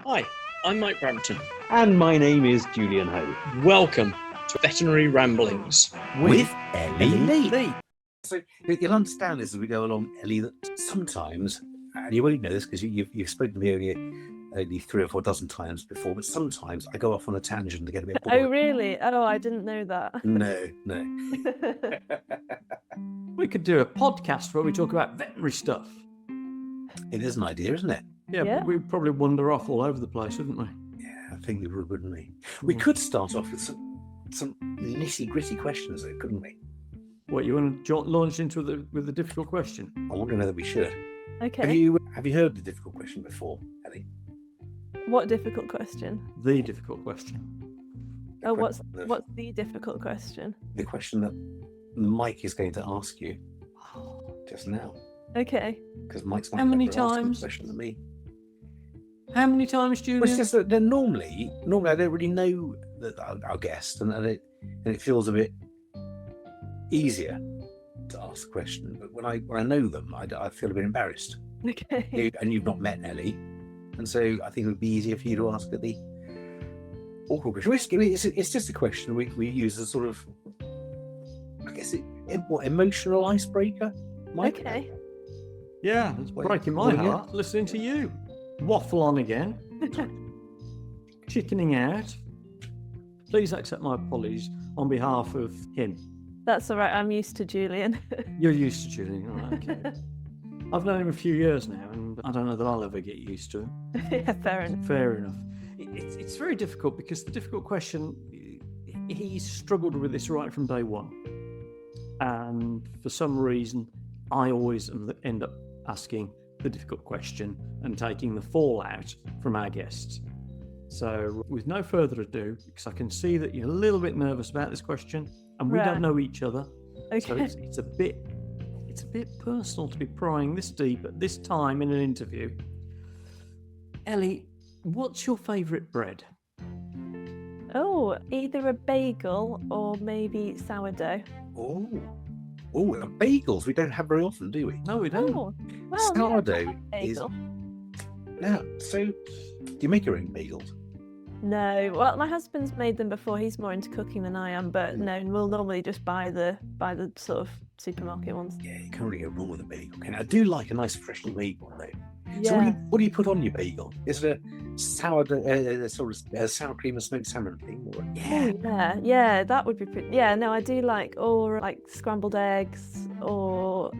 Hi, I'm Mike Brampton. And my name is Julian Hoad. Welcome to Veterinary Ramblings with Ellie Lee. So you'll understand this as we go along, Ellie, that sometimes, and you already know this because you've spoken to me only 3 or 4 dozen times before, but sometimes I go off on a tangent to get a bit bored. Oh, really? Oh, I didn't know that. No. We could do a podcast where we talk about veterinary stuff. It is an idea, isn't it? Yeah, but we'd probably wander off all over the place, wouldn't we? Yeah, I think we would, wouldn't we? We could start off with some nitty-gritty questions, though, couldn't we? What, you want to launch into with a difficult question? I want to know that we should. Okay. Have you heard the difficult question before, Ellie? What difficult question? The difficult question. What's the difficult question? The question that Mike is going to ask you just now. Okay. Because Mike's How many asking times? the question to me. How many times, Julian? Well, it's just that normally I don't really know that our guest, and it feels a bit easier to ask a question. But when I know them, I feel a bit embarrassed. Okay. And you've not met Ellie, and so I think it would be easier for you to ask at the awkward question. It's just a question we use as sort of, I guess, emotional icebreaker. Mike? Okay. Yeah, it's breaking my heart listening to you. Waffle on again. Chickening out. Please accept my apologies on behalf of him. That's all right. I'm used to Julian. You're used to Julian, all right, okay. I've known him a few years now, and I don't know that I'll ever get used to him. Yeah, fair enough. Fair enough. It's very difficult because the difficult question, he's struggled with this right from day one. And for some reason, I always end up asking the difficult question and taking the fallout from our guests. So with no further ado, because I can see that you're a little bit nervous about this question and we don't know each other. Okay. So it's a bit personal to be prying this deep at this time in an interview. Ellie, what's your favourite bread? Oh, either a bagel or maybe sourdough. Oh, bagels we don't have very often, do we? No, we don't. Oh, well, Sourdough is. bagel. Now, so do you make your own bagels? No, well, my husband's made them before. He's more into cooking than I am, but no, we'll normally just buy the sort of supermarket ones. Yeah, you can't really go wrong with a bagel. I do like a nice freshly made one though. Yeah. So what do you put on your bagel? Is it a sourdough, sort of sour cream and smoked salmon thing? Or... Yeah, that would be pretty. Yeah, no, I do like scrambled eggs or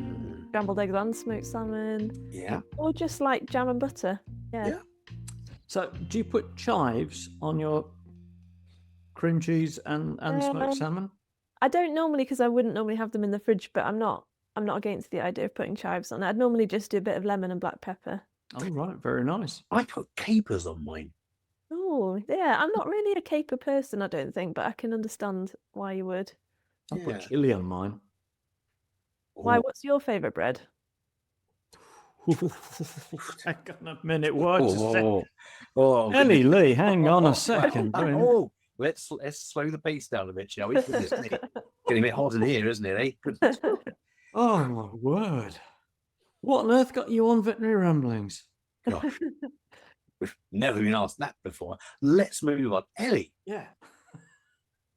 scrambled eggs and smoked salmon. Yeah. Or just like jam and butter. Yeah. So do you put chives on your cream cheese and smoked salmon? I don't normally, because I wouldn't normally have them in the fridge, but I'm not against the idea of putting chives on it. I'd normally just do a bit of lemon and black pepper. Oh, right, very nice. I put capers on mine. Oh, yeah. I'm not really a caper person, I don't think, but I can understand why you would. I put chili on mine. Why? What's your favourite bread? Hang on a minute. What? Ellie Lee, hang on a second. Let's slow the pace down a bit, shall we? It's getting a bit hot in here, isn't it? Eh? Oh my word! What on earth got you on Veterinary Ramblings? Gosh, we've never been asked that before. Let's move on. Ellie, Yeah,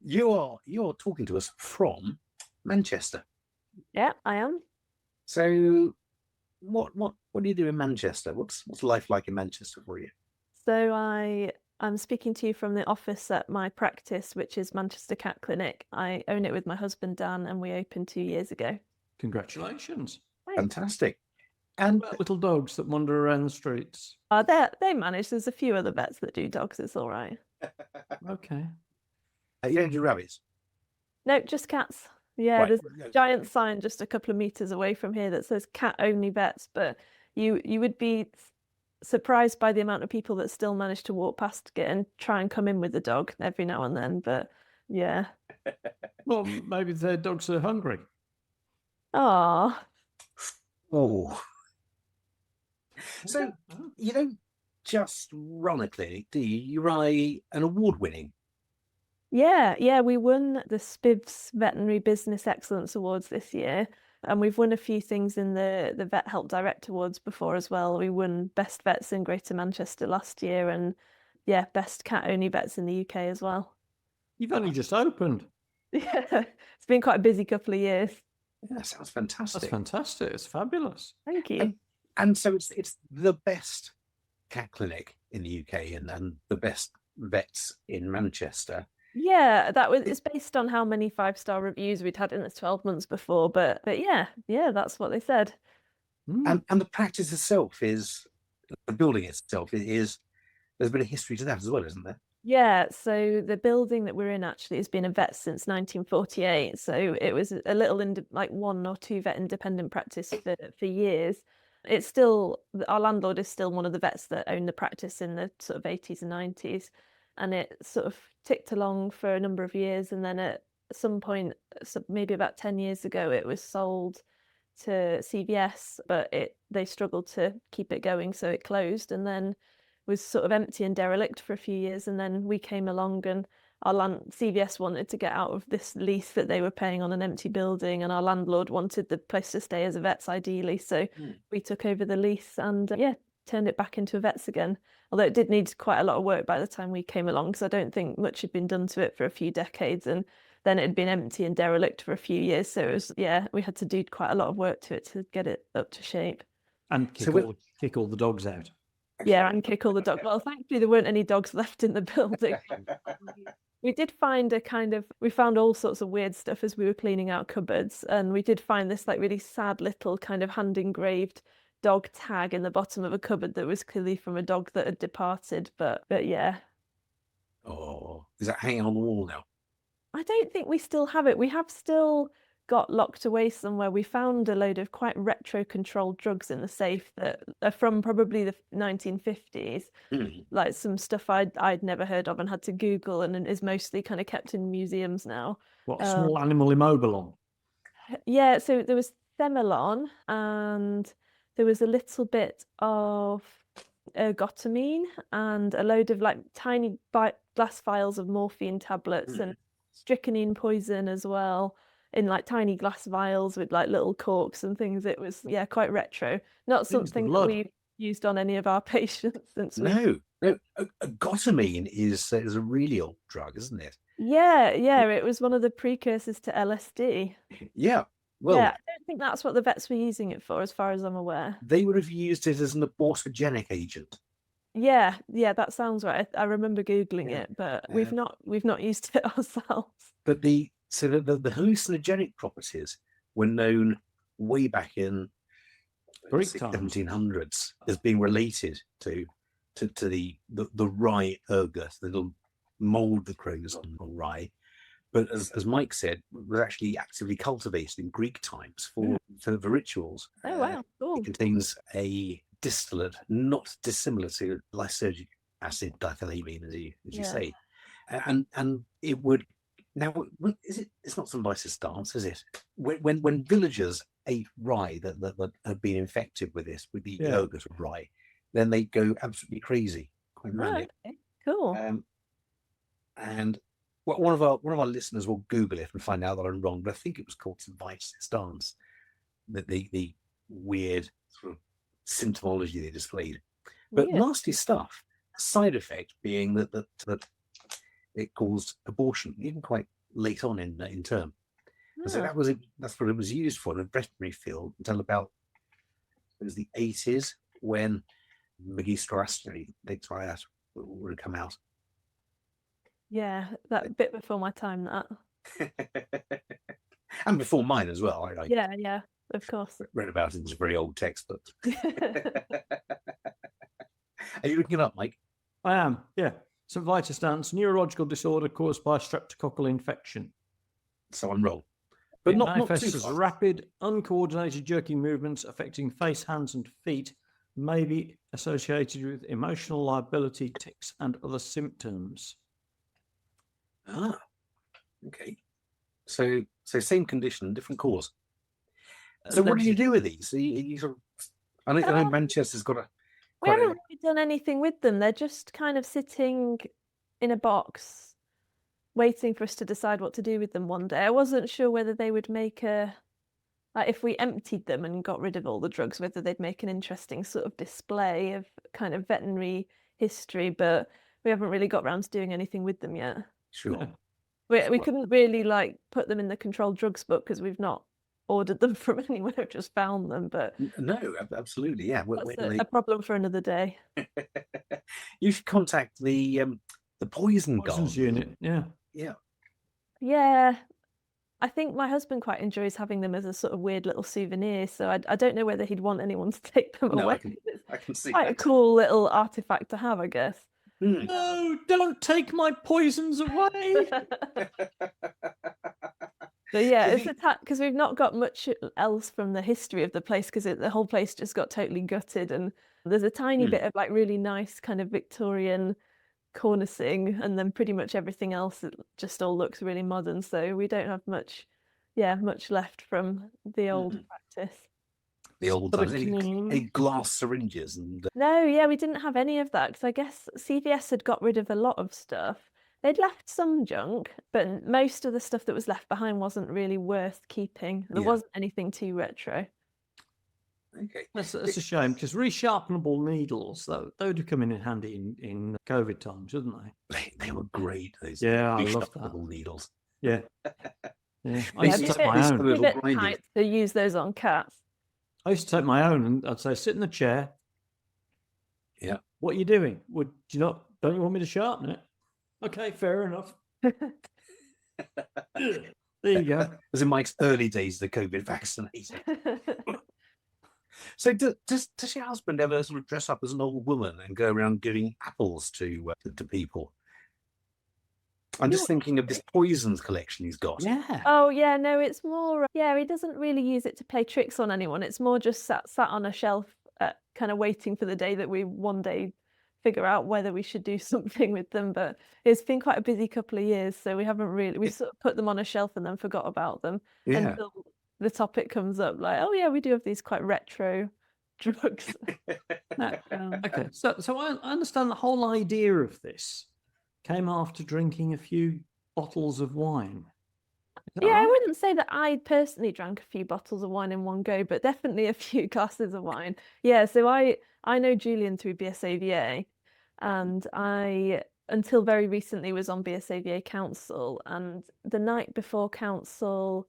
you're talking to us from Manchester. Yeah, I am. So, what do you do in Manchester? What's life like in Manchester for you? So I'm speaking to you from the office at my practice, which is Manchester Cat Clinic. I own it with my husband Dan, and we opened 2 years ago. congratulations! Fantastic. And Little dogs that wander around the streets. They manage. There's a few other vets that do dogs. It's all right. Okay. You don't do rabbits? No, just cats. Yeah, Right. there's a giant sign just a couple of meters away from here that says cat only vets, but you would be surprised by the amount of people that still manage to walk past it and try and come in with the dog every now and then. But yeah. Well, maybe their dogs are hungry. Oh. So you don't just run a clinic, do you? You run an award-winning. Yeah, we won the SPIVS Veterinary Business Excellence Awards this year. And we've won a few things in the Vet Help Direct Awards before as well. We won Best Vets in Greater Manchester last year, and yeah, Best Cat Only Vets in the UK as well. You've only just opened. Yeah, it's been quite a busy couple of years. Yeah, that sounds fantastic. That's fantastic. It's fabulous. Thank you. And so it's the best cat clinic in the UK and the best vets in Manchester. Yeah, it's based on how many 5-star reviews we'd had in the 12 months before, but yeah, that's what they said. And the practice itself the building itself is there's been a history to that as well, isn't there? Yeah, so the building that we're in actually has been a vet since 1948. So it was a little like 1 or 2 vet independent practice for years. It's still, our landlord is still one of the vets that owned the practice in the sort of 80s and 90s. And it sort of ticked along for a number of years. And then at some point, maybe about 10 years ago, it was sold to CVS, but they struggled to keep it going. So it closed and then was sort of empty and derelict for a few years. And then we came along and CVS wanted to get out of this lease that they were paying on an empty building, and our landlord wanted the place to stay as a vet's ideally. So we took over the lease and turned it back into a vet's again. Although it did need quite a lot of work by the time we came along, because I don't think much had been done to it for a few decades, and then it had been empty and derelict for a few years. So it was, we had to do quite a lot of work to it to get it up to shape. And kick all the dogs out. Yeah, and kick all the dogs. Well, thankfully there weren't any dogs left in the building. We did find we found all sorts of weird stuff as we were cleaning out cupboards, and we did find this like really sad little kind of hand engraved dog tag in the bottom of a cupboard that was clearly from a dog that had departed. But yeah. Oh, is that hanging on the wall now? I don't think we still have it. We have still got locked away somewhere. We found a load of quite retro controlled drugs in the safe that are from probably the 1950s, like some stuff I'd never heard of and had to Google, and is mostly kind of kept in museums now. What, small animal immobilon? Yeah, so there was Themelon, and there was a little bit of ergotamine and a load of like tiny glass vials of morphine tablets and strychnine poison as well, in like tiny glass vials with like little corks and things. It was quite retro. Not something that we've used on any of our patients since. No, ergotamine is a really old drug, isn't it? Yeah, it was one of the precursors to LSD. Yeah. Well, I don't think that's what the vets were using it for, as far as I'm aware. They would have used it as an abortogenic agent. Yeah, that sounds right. I remember Googling it, but we've not used it ourselves. But the hallucinogenic properties were known way back in Greek 1700s as being related to the rye ergot, the little mold that grows on rye. But as Mike said, was actually actively cultivated in Greek times for the rituals. Oh wow, cool. It contains a distillate not dissimilar to lysergic acid dithylamine, as you say, and it would. Now, it's not some licensed dance, is it? When villagers ate rye that had been infected with the ergot of rye, then they go absolutely crazy, quite manic. Okay. Cool. And one of our listeners will Google it and find out that I'm wrong, but I think it was called some licensed dance. The weird sort of symptomology they displayed, but nasty stuff. Side effect being that it caused abortion, even quite late on in term. So that's what it was used for in the veterinary field until about the 80s, when Magister Triad would have come out. Yeah, that a bit before my time, that. And before mine as well. Yeah, of course. Read about it in a very old textbook. Are you looking it up, Mike? I am, yeah. St. Vitus stance, neurological disorder caused by streptococcal infection. So I'm wrong. But it not manifests too as far. rapid, uncoordinated jerking movements affecting face, hands, and feet, may be associated with emotional liability, tics, and other symptoms. Ah, okay. So same condition, different cause. So what do you do with these? You sort of, I know Manchester's got a. We haven't really done anything with them. They're just kind of sitting in a box, waiting for us to decide what to do with them one day. I wasn't sure whether they would make a like if we emptied them and got rid of all the drugs, whether they'd make an interesting sort of display of kind of veterinary history, but we haven't really got around to doing anything with them yet. Sure. Yeah. We couldn't really like put them in the controlled drugs book because we've not ordered them from anywhere, we've just found them, but No, absolutely, yeah. that's a problem for another day. You should contact the poison Poisons garden. unit. Yeah. Yeah. Yeah, I think my husband quite enjoys having them as a sort of weird little souvenir, so I don't know whether he'd want anyone to take them No, away. I can see Quite a that. cool little artifact to have, I guess. Hmm. No, don't take my poisons away. So yeah, Does it's because we've not got much else from the history of the place because the whole place just got totally gutted, and there's a tiny bit of like really nice kind of Victorian cornicing, and then pretty much everything else it just all looks really modern. So we don't have much left from the old practice. The old But times. it Any can- glass syringes and No, yeah, we didn't have any of that because I guess CVS had got rid of a lot of stuff. They'd left some junk, but most of the stuff that was left behind wasn't really worth keeping. There Yeah. wasn't anything too retro. okay. That's a shame because resharpenable needles, though, they would have come in handy in COVID times, wouldn't they? They were great. Those Yeah, I love that. resharpenable needles. Yeah. Yeah. I These used to are take bit- my these own. are A little bit grinding. tight to use those on cats. I used to take my own and I'd say, sit in the chair. Yeah. What are you doing? Don't you want me to sharpen it? Okay, fair enough. There you go. It was in Mike's early days of the COVID vaccination. So does your husband ever sort of dress up as an old woman and go around giving apples to people? I'm just thinking of this poisons collection he's got. Yeah. Oh yeah, no, it's more. Yeah, he doesn't really use it to play tricks on anyone. It's more just sat on a shelf, kind of waiting for the day that we one day figure out whether we should do something with them. But it's been quite a busy couple of years, so we haven't really. We sort of put them on a shelf and then forgot about them Yeah. until the topic comes up. Like, oh yeah, we do have these quite retro drugs. Okay. So I understand the whole idea of this came after drinking a few bottles of wine. Is that Yeah, I right? wouldn't say that I personally drank a few bottles of wine in one go, but definitely a few glasses of wine. Yeah, so I know Julian through BSAVA, and I until very recently was on BSAVA Council, and the night before Council,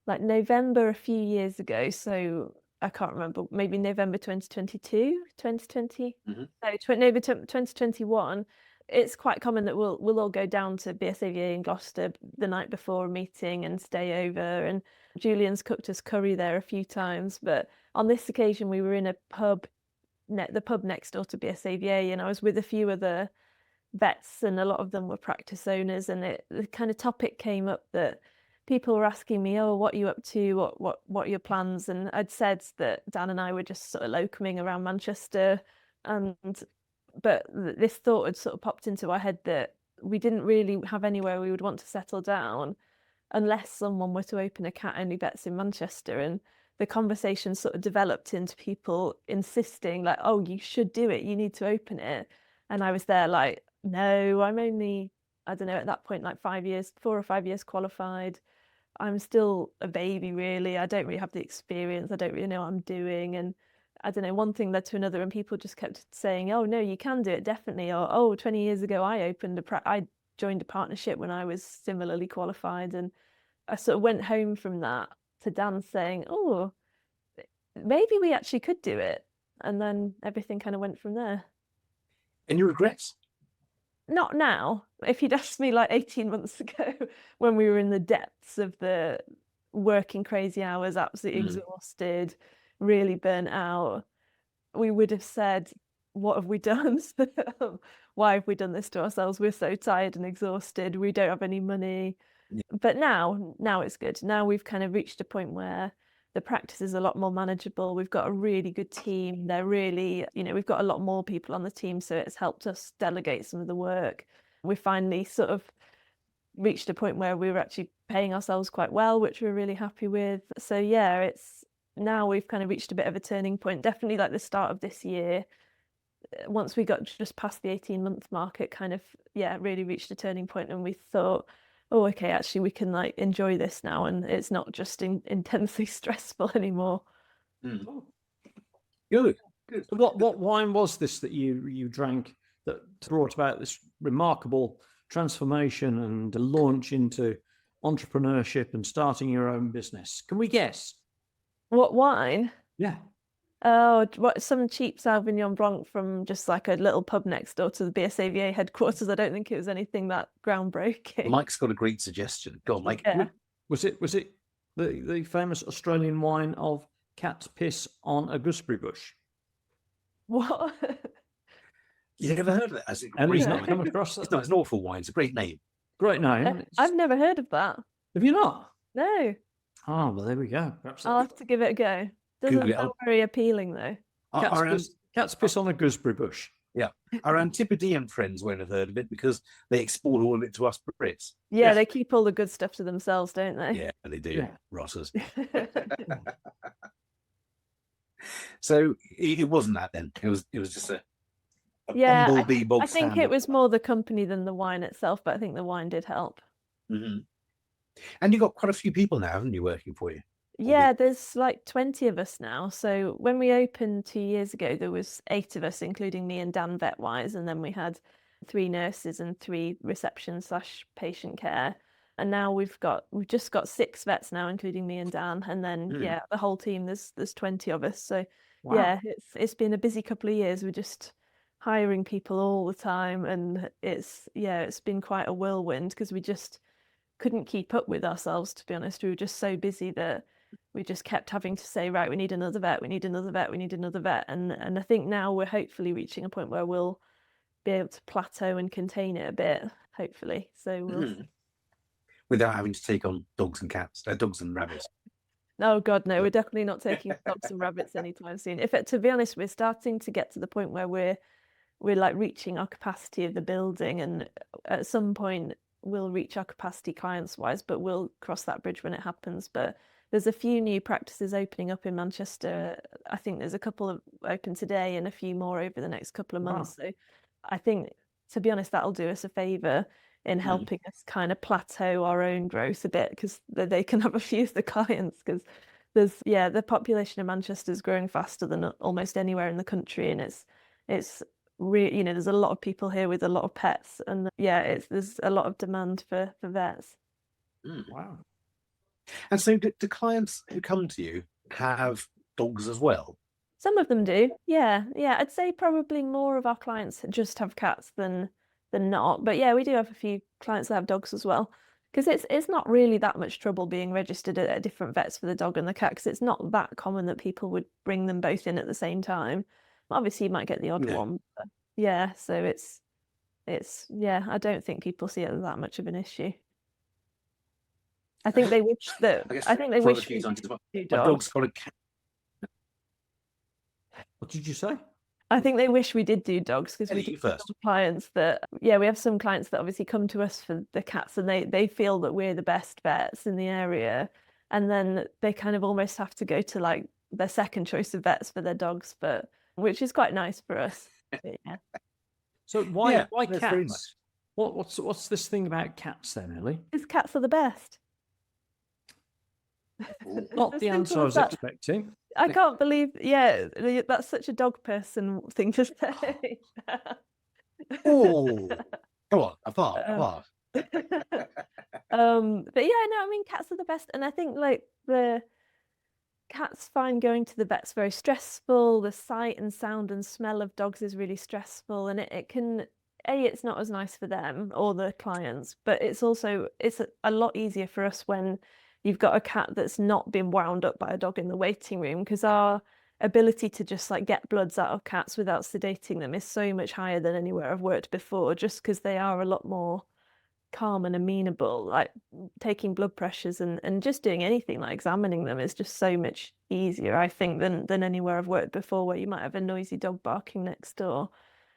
like November a few years ago, so I can't remember, maybe November 2022, 2020, Mhm. no, November 2021. It's quite common that we'll all go down to BSAVA in Gloucester the night before a meeting and stay over. And Julian's cooked us curry there a few times, but on this occasion we were in a pub, the pub next door to BSAVA, and I was with a few other vets, and a lot of them were practice owners. And the kind of topic came up that people were asking me, "Oh, what are you up to? What are your plans?" And I'd said that Dan and I were just sort of locoming around Manchester, but this thought had sort of popped into our head that we didn't really have anywhere we would want to settle down unless someone were to open a cat-only vets in Manchester. And the conversation sort of developed into people insisting like, "Oh, you should do it. You need to open it." And I was there like, "No, I'm only, I don't know, at that point, like 4 or 5 years qualified. I'm still a baby, really. I don't really have the experience. I don't really know what I'm doing." And I don't know, one thing led to another, and people just kept saying, "Oh no, you can do it, definitely." Or, "Oh, 20 years ago, I joined a partnership when I was similarly qualified." And I sort of went home from that to Dan saying, "Oh, maybe we actually could do it." And then everything kind of went from there. Any regrets? Not now. If you'd asked me like 18 months ago when we were in the depths of the working crazy hours, absolutely exhausted, really burnt out, we would have said, "What have we done? Why have we done this to ourselves? We're so tired and exhausted. We don't have any money." Yeah. But now it's good. Now we've kind of reached a point where the practice is a lot more manageable. We've got a really good team. They're really, we've got a lot more people on the team, so it's helped us delegate some of the work. We finally sort of reached a point where we were actually paying ourselves quite well, which we're really happy with. So yeah, now we've kind of reached a bit of a turning point. Definitely like the start of this year, once we got just past the 18-month mark, it kind of, really reached a turning point, and we thought, oh, okay, actually we can like enjoy this now, and it's not just intensely stressful anymore. Mm. Good. So what wine was this that you drank that brought about this remarkable transformation and a launch into entrepreneurship and starting your own business? Can we guess? What wine? Yeah. Oh, what, some cheap Sauvignon Blanc from just like a little pub next door to the BSAVA headquarters. I don't think it was anything that groundbreaking. Mike's got a great suggestion. Go on, Mike. Yeah. Was it the famous Australian wine of cat's piss on a gooseberry bush? What? You never heard of that? As Henry's Yeah. not come across that. It's an awful wine. It's a great name. Great name. I've never heard of that. Have you not? No, Oh, well, there we go. Perhaps I'll have to give it a go. Doesn't Google it. sound very appealing though. cat's piss on a gooseberry bush. Our Antipodean friends won't have heard of it because they export all of it to us Brits. Yeah, Yes. they keep all the good stuff to themselves, don't they? Yeah, they do. Yeah. Rotters. So it wasn't that then. It was just a Yeah, bumblebee bog I think it standard. was more the company than the wine itself, but I think the wine did help. Mhm. And you've got quite a few people now, haven't you, working for you? Yeah, there's like 20 of us now. So when we opened 2 years ago, there was 8 of us, including me and Dan vet-wise, and then we had 3 nurses and 3 reception/patient care. And now we've just got 6 vets now, including me and Dan, and then Mm. the whole team. There's 20 of us. So Wow. yeah, it's been a busy couple of years. We're just hiring people all the time, and it's been quite a whirlwind because we just couldn't keep up with ourselves, to be honest. We were just so busy that we just kept having to say, right, we need another vet, we need another vet, we need another vet. And I think now we're hopefully reaching a point where we'll be able to plateau and contain it a bit, hopefully. So we'll Mhm. Without having to take on dogs and cats, dogs and rabbits. Oh God, no, we're definitely not taking dogs and rabbits anytime soon. To be honest, we're starting to get to the point where we're like reaching our capacity of the building, and at some point we'll reach our capacity clients wise, but we'll cross that bridge when it happens. But there's a few new practices opening up in Manchester. I think there's a couple of open today and a few more over the next couple of Wow. months. So I think, to be honest, that'll do us a favour in helping us kind of plateau our own growth a bit, because they can have a few of the clients, because the population of Manchester is growing faster than almost anywhere in the country, and it's really, there's a lot of people here with a lot of pets, and there's a lot of demand for vets. Wow. And so do clients who come to you have dogs as well? Some of them do, yeah. I'd say probably more of our clients just have cats than not, but yeah, we do have a few clients that have dogs as well, because it's not really that much trouble being registered at different vets for the dog and the cat, because it's not that common that people would bring them both in at the same time. Obviously you might get the odd No. one, but yeah, so it's I don't think people see it as that much of an issue. I think they wish that I guess I think they for other wish few we times did as well. do My dogs. dog's got a cat. What did you say? I think they wish we did do dogs, because we Ellie, do you have first. some clients that, we have some clients that obviously come to us for the cats, and they feel that we're the best vets in the area, and then they kind of almost have to go to like their second choice of vets for their dogs, but which is quite nice for us. But yeah. So why Yeah, that's very cats? What's this thing about cats then, Ellie? Because cats are the best. Not As the answer simple I as was that. expecting. I can't believe, that's such a dog person thing to say. Oh, come on, apart. But yeah, no, I mean, cats are the best, and I think like the cats find going to the vet's very stressful. The sight and sound and smell of dogs is really stressful, and it can, it's not as nice for them or the clients, but it's a lot easier for us when you've got a cat that's not been wound up by a dog in the waiting room, because our ability to just like get bloods out of cats without sedating them is so much higher than anywhere I've worked before, just because they are a lot more calm and amenable. Like taking blood pressures and just doing anything like examining them is just so much easier, I think, than anywhere I've worked before, where you might have a noisy dog barking next door.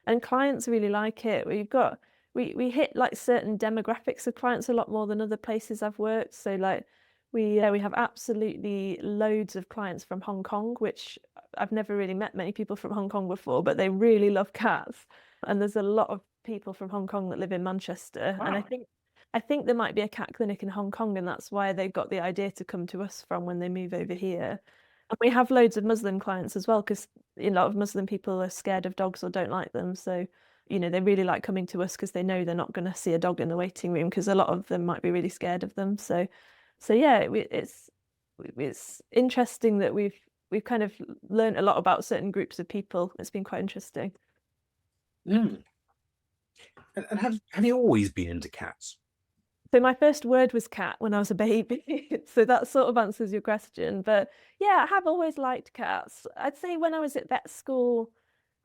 And clients really like it. We hit like certain demographics of clients a lot more than other places I've worked. So like we have absolutely loads of clients from Hong Kong, which I've never really met many people from Hong Kong before, but they really love cats. And there's a lot of people from Hong Kong that live in Manchester. And I Wow. think I think there might be a cat clinic in Hong Kong, and that's why they got the idea to come to us from when they move over here. And we have loads of Muslim clients as well, because a lot of Muslim people are scared of dogs or don't like them. So, they really like coming to us because they know they're not going to see a dog in the waiting room, because a lot of them might be really scared of them. So yeah, it's interesting that we've kind of learned a lot about certain groups of people. It's been quite interesting. And have you always been into cats? So my first word was cat when I was a baby. So that sort of answers your question. But yeah, I have always liked cats. I'd say when I was at vet school,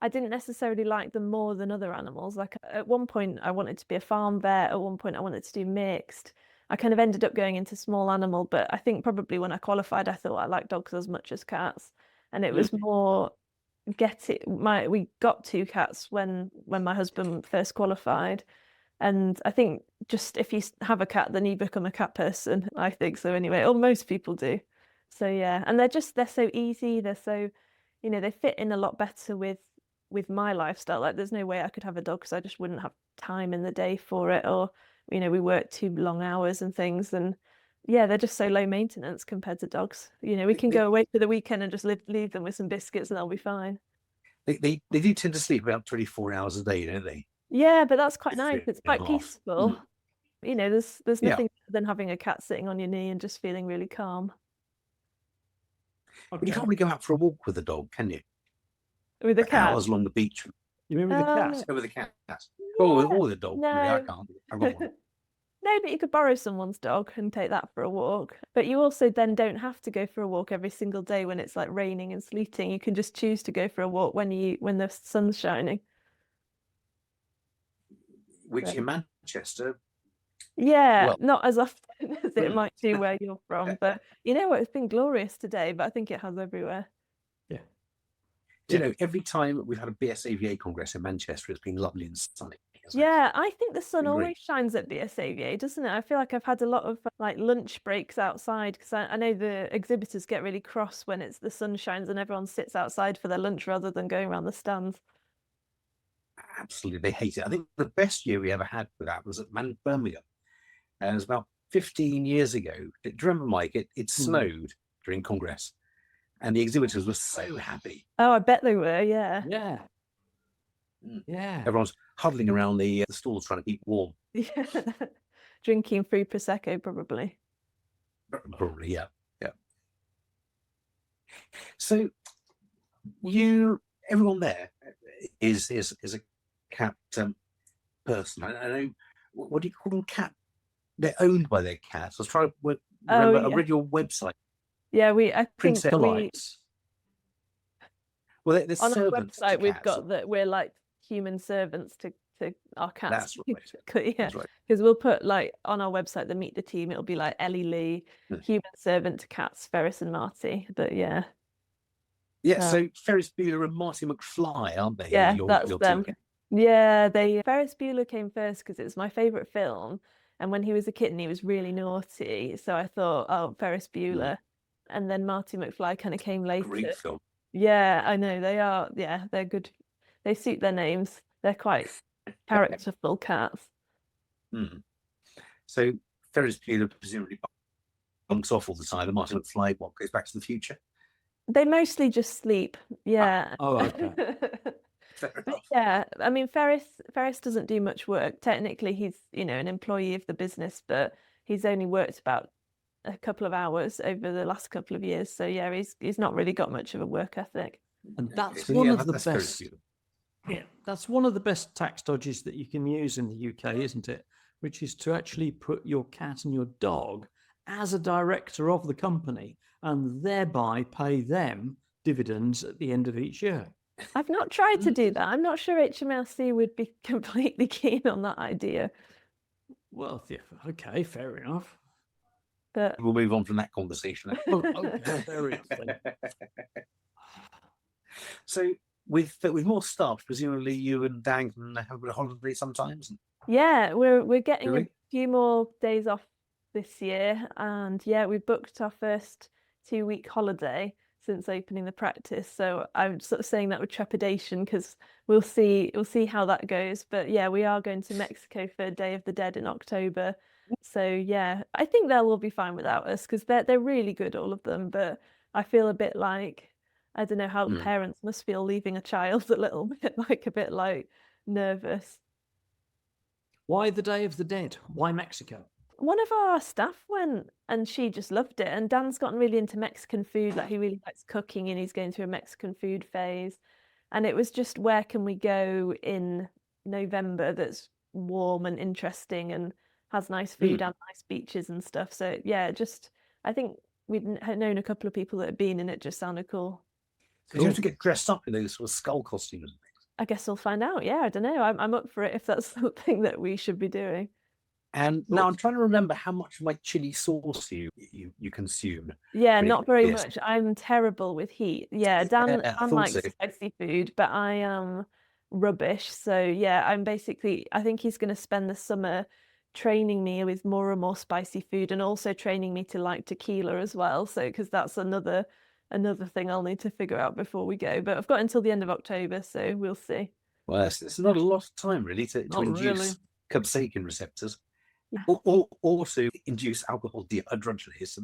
I didn't necessarily like them more than other animals. Like at one point, I wanted to be a farm vet. At one point, I wanted to do mixed. I kind of ended up going into small animal, but I think probably when I qualified, I thought I liked dogs as much as cats. And it was more we got 2 cats when my husband first qualified. And I think just if you have a cat, then you become a cat person. I think so anyway, or most people do. So yeah, and they're so easy. They're so, they fit in a lot better with my lifestyle. Like there's no way I could have a dog because I just wouldn't have time in the day for it, or we work too long hours and things. And yeah, they're just so low maintenance compared to dogs. We can go away for the weekend and just leave them with some biscuits and they'll be fine. They do tend to sleep about 24 hours a day, don't they? Yeah, but that's quite nice. It's quite 3.5. peaceful. There's nothing better than having a cat sitting on your knee and just feeling really calm. But you can't really go out for a walk with a dog, can you? With a cat? Hours along the beach. You mean with the cat? With a cat. Or the dog. No. Really, I can't. I've got one. No, but you could borrow someone's dog and take that for a walk. But you also then don't have to go for a walk every single day when it's like raining and sleeting. You can just choose to go for a walk when the sun's shining. Which in Manchester. Yeah, not as often as it might do where you're from. But you know what? It's been glorious today, but I think it has everywhere. Yeah. Do you know, every time we've had a BSAVA Congress in Manchester, it's been lovely and sunny. Yeah, I think the sun always shines at BSAVA, doesn't it? I feel like I've had a lot of like lunch breaks outside, because I know the exhibitors get really cross when the sun shines and everyone sits outside for their lunch rather than going around the stands. Absolutely, they hate it. I think the best year we ever had with that was at Birmingham. And it was about 15 years ago. Do you remember, Mike? It snowed during Congress, and the exhibitors were so happy. Oh, I bet they were. Yeah. Yeah. Yeah. Everyone's huddling around the stalls trying to keep warm. Yeah. Drinking free Prosecco, probably. Probably, yeah. So everyone there is a cat person. I know. What do you call them? Cat. They're owned by their cats. I was trying to remember. I read your website. Yeah, I think Princess. Well, they're on our servants website to we've cats. got that we're like human servants to our cats. That's right. Yeah, That's right. because we'll put like on our website the Meet the Team. It'll be like Ellie Lee, human servant to cats, Ferris and Marty. But yeah. So Ferris Bueller and Marty McFly, aren't they? Yeah, that's them. Yeah, Ferris Bueller came first because it was my favourite film, and when he was a kitten he was really naughty, so I thought, oh, Ferris Bueller. And then Marty McFly kind of came later. Great film. Yeah, I know, they are. Yeah, they're good. They suit their names. They're quite characterful cats. So Ferris Bueller presumably bunks off all the time, and Marty McFly goes Back to the Future? They mostly just sleep. Yeah. Oh, okay. But yeah, I mean, Ferris doesn't do much work. Technically, he's an employee of the business, but he's only worked about a couple of hours over the last couple of years. So yeah, he's not really got much of a work ethic. And that's one of the best. Yeah, that's one of the best tax dodges that you can use in the UK, isn't it? Which is to actually put your cat and your dog as a director of the company, and thereby pay them dividends at the end of each year. I've not tried to do that. I'm not sure HMRC would be completely keen on that idea. Well, yeah, okay, fair enough. But we'll move on from that conversation. Okay, fair enough. So with more staff, presumably you and Dan can have a holiday sometimes. Yeah, we're getting a few more days off this year, and yeah, we booked our first 2-week holiday since opening the practice. So I'm sort of saying that with trepidation, because we'll see how that goes. But yeah, we are going to Mexico for Day of the Dead in October, So yeah, I think they'll all be fine without us because they're really good, all of them. But I feel a bit like I don't know how parents must feel leaving a child a little bit a bit nervous. Why the Day of the Dead? Why Mexico? One of our staff went and she just loved it. And Dan's gotten really into Mexican food. Like he really likes cooking and he's going through a Mexican food phase. And it was just, where can we go in November that's warm and interesting and has nice food and nice beaches and stuff. So yeah, just I think we'd known a couple of people that had been and it just sounded cool. So you have to get dressed up in those sort of skull costumes. I guess we'll find out. Yeah, I don't know. I'm up for it if that's something that we should be doing. And now I'm trying to remember how much of my chili sauce you consume. Yeah, Really? not very Yes. much. I'm terrible with heat. Yeah, Dan thought likes so. spicy food, but I am rubbish. So yeah, I think he's going to spend the summer training me with more and more spicy food and also training me to like tequila as well. So because that's another thing I'll need to figure out before we go. But I've got until the end of October, so we'll see. Well, it's not a lot of time really to Not induce really. capsaicin receptors, Yeah. or to induce alcohol dehydrogenase.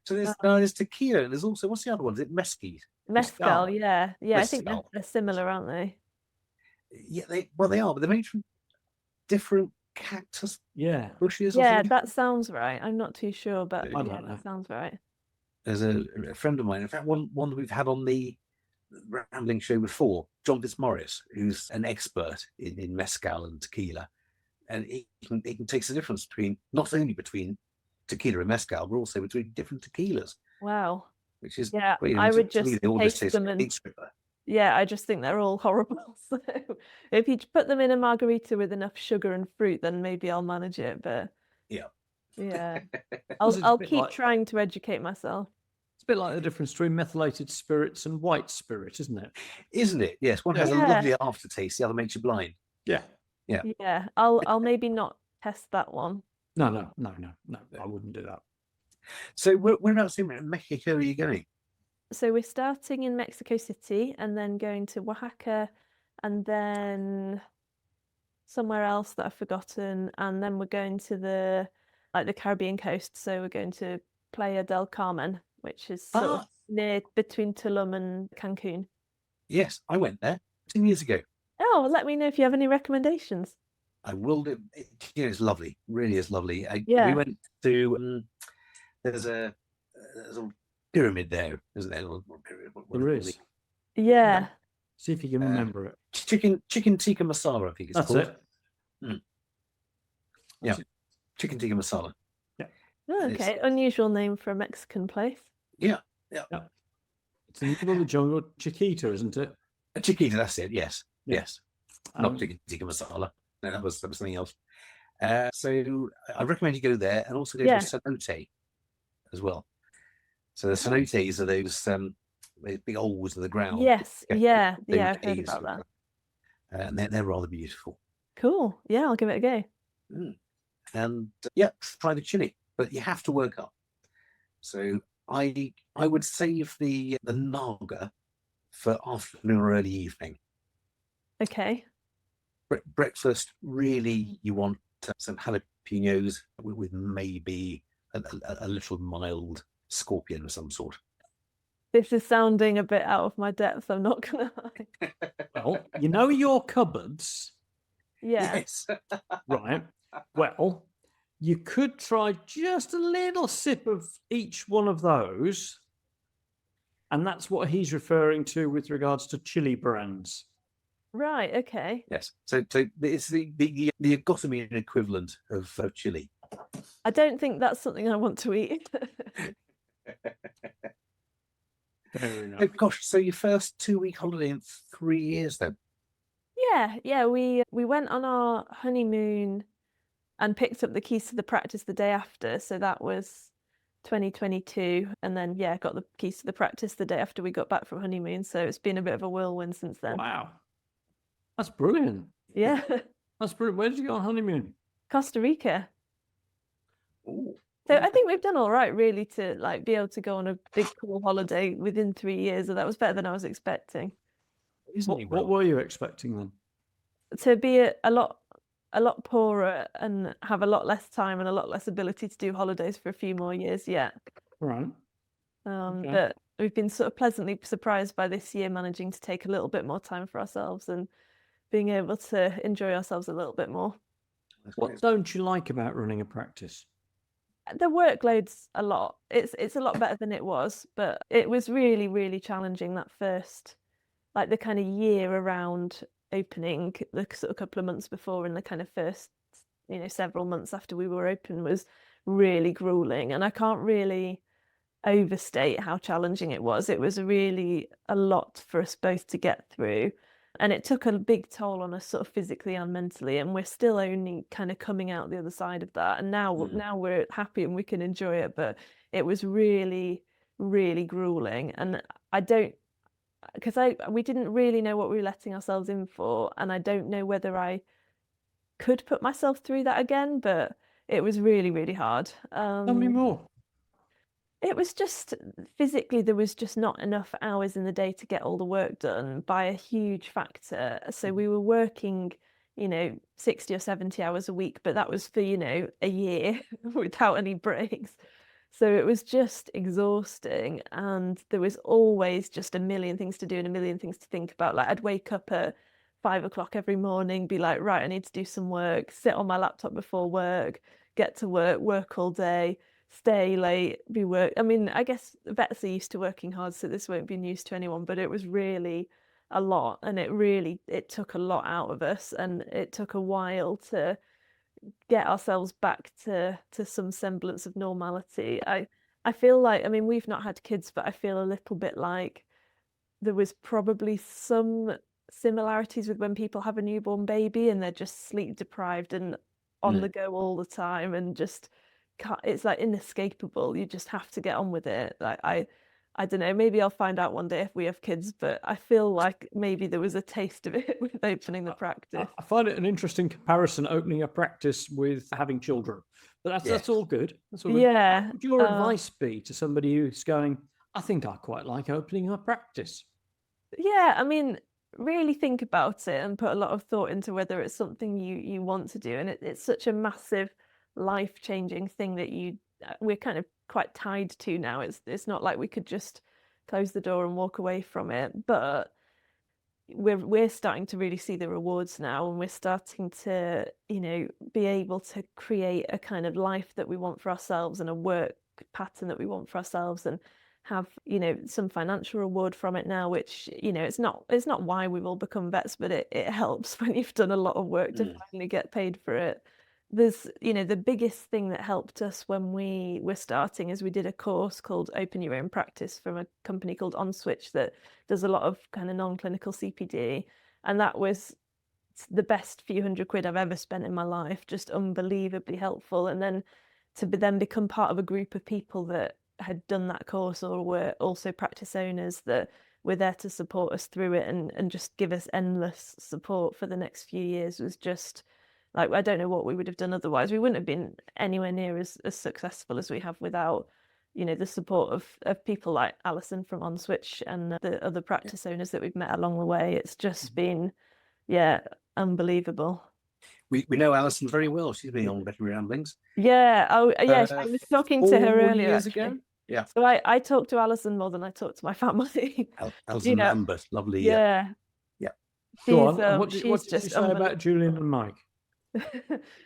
So there's tequila, and there's also, what's the other one? Is it mesquite? Mezcal, yeah. I think Mezcal. they're similar, aren't they? Yeah, they are, but they're made from different cactus Yeah. bushes. Or Yeah, something. that sounds right. I'm not too sure, but I don't yeah, know. that sounds right. There's a friend of mine, in fact, one that we've had on the Rambling show before, John Fitzmaurice, who's an expert in mezcal and tequila, and he can taste the difference not only between tequila and mezcal, but also between different tequilas, Wow. which is Yeah, great. I would To me, just they all taste taste them and extra. yeah, I just think they're all horrible. So if you put them in a margarita with enough sugar and fruit, then maybe I'll manage it. But Yeah. yeah, It's a I'll bit keep like- trying to educate myself. It's a bit like the difference between methylated spirits and white spirit, isn't it? Isn't it? Yes, one has a Yeah. lovely aftertaste, the other makes you blind. Yeah. Yeah, I'll maybe not test that one. No, I wouldn't do that. So whereabouts in Mexico are you going? So we're starting in Mexico City and then going to Oaxaca and then somewhere else that I've forgotten. And then we're going to the Caribbean coast. So we're going to Playa del Carmen, which is sort of near between Tulum and Cancun. Yes, I went there 2 years ago. Oh, well, let me know if you have any recommendations. I will do. It's lovely, really is lovely. Yeah. We went to there's a pyramid there, isn't there? There is. Yeah. See if you can remember it. Chicken tikka masala, I think it's That's called. it. Yeah, chicken tikka masala. Oh, okay. Unusual name for a Mexican place. Yeah. It's in the middle of the jungle, Chiquita, isn't it? Chiquita, that's it. Yes, Yeah. yes. Not chicken tikka masala. No, that was something else. So I recommend you go there and also go to cenote as well. So the cenotes are those big holes in the ground. Yes. Yeah. They Yeah. were I've heard caves, about that. and they're rather beautiful. Cool. Yeah, I'll give it a go. And try the chili, but you have to work up. So I would save the naga for afternoon or early evening. Okay. Breakfast, really, you want some jalapenos with maybe a little mild scorpion of some sort. This is sounding a bit out of my depth, I'm not gonna lie. Well, you know your cupboards, Yeah. Yes. right? Well, you could try just a little sip of each one of those. And that's what he's referring to with regards to chili brands. Right, okay. Yes. So it's the Gothamine equivalent of chili. I don't think that's something I want to eat. Fair enough. Oh, gosh, so your first 2-week holiday in 3 years then? Yeah, we went on our honeymoon and picked up the keys to the practice the day after. So that was 2022. And then, got the keys to the practice the day after we got back from honeymoon. So it's been a bit of a whirlwind since then. Wow. That's brilliant. Yeah. That's brilliant. Where did you go on honeymoon? Costa Rica. Ooh. So I think we've done all right, really, to be able to go on a big cool holiday within 3 years. So that was better than I was expecting. Isn't he? What were you expecting then? To be a lot a lot poorer and have a lot less time and a lot less ability to do holidays for a few more years yet. Right. Okay. But we've been sort of pleasantly surprised by this year managing to take a little bit more time for ourselves and being able to enjoy ourselves a little bit more. What don't you like about running a practice? The workload's a lot. It's a lot better than it was, but it was really, really challenging that first, like the kind of year around opening, the sort of couple of months before and the kind of first, several months after we were open was really grueling. And I can't really overstate how challenging it was. It was really a lot for us both to get through. And it took a big toll on us sort of physically and mentally. And we're still only kind of coming out the other side of that. And now we're happy and we can enjoy it. But it was really, really grueling. And we didn't really know what we were letting ourselves in for. And I don't know whether I could put myself through that again, but it was really, really hard. Tell me more. It was just physically, there was just not enough hours in the day to get all the work done by a huge factor. So we were working, 60 or 70 hours a week, but that was for, a year without any breaks. So it was just exhausting. And there was always just a million things to do and a million things to think about. Like I'd wake up at 5 o'clock every morning, be like, right, I need to do some work, sit on my laptop before work, get to work all day, stay late, be work. I mean, I guess vets are used to working hard, so this won't be news to anyone, but it was really a lot, and it took a lot out of us, and it took a while to get ourselves back to some semblance of normality. I feel like, I mean, we've not had kids, but I feel a little bit like there was probably some similarities with when people have a newborn baby and they're just sleep deprived and on the go all the time and just it's like inescapable. You just have to get on with it. Like I don't know, maybe I'll find out one day if we have kids, but I feel like maybe there was a taste of it with opening the practice. I find it an interesting comparison, opening a practice with having children. But that's all good. That's all good. Yeah. What would your advice be to somebody who's going, I think I quite like opening a practice? Yeah, I mean, really think about it and put a lot of thought into whether it's something you want to do. And it's such a massive life-changing thing that we're kind of quite tied to now. It's not like we could just close the door and walk away from it, but we're starting to really see the rewards now, and we're starting to be able to create a kind of life that we want for ourselves and a work pattern that we want for ourselves, and have some financial reward from it now, which it's not why we've all become vets, but it helps when you've done a lot of work to finally get paid for it. There's the biggest thing that helped us when we were starting is we did a course called Open Your Own Practice from a company called OnSwitch that does a lot of kind of non-clinical CPD, and that was the best few £100 I've ever spent in my life. Just unbelievably helpful. And then to become part of a group of people that had done that course or were also practice owners that were there to support us through it and just give us endless support for the next few years was just like, I don't know what we would have done otherwise. We wouldn't have been anywhere near as successful as we have without the support of people like Alison from OnSwitch and the other practice owners that we've met along the way. It's just been unbelievable. We know Alison very well. She's been on Veterinary Ramblings. Yeah. Oh, yeah. I was talking to her 4 earlier. years actually. ago. Yeah. So I talked to Alison more than I talked to my family. Alison Lambert, lovely. Yeah. Yeah. Go on. What She's did you just say about Julian and Mike?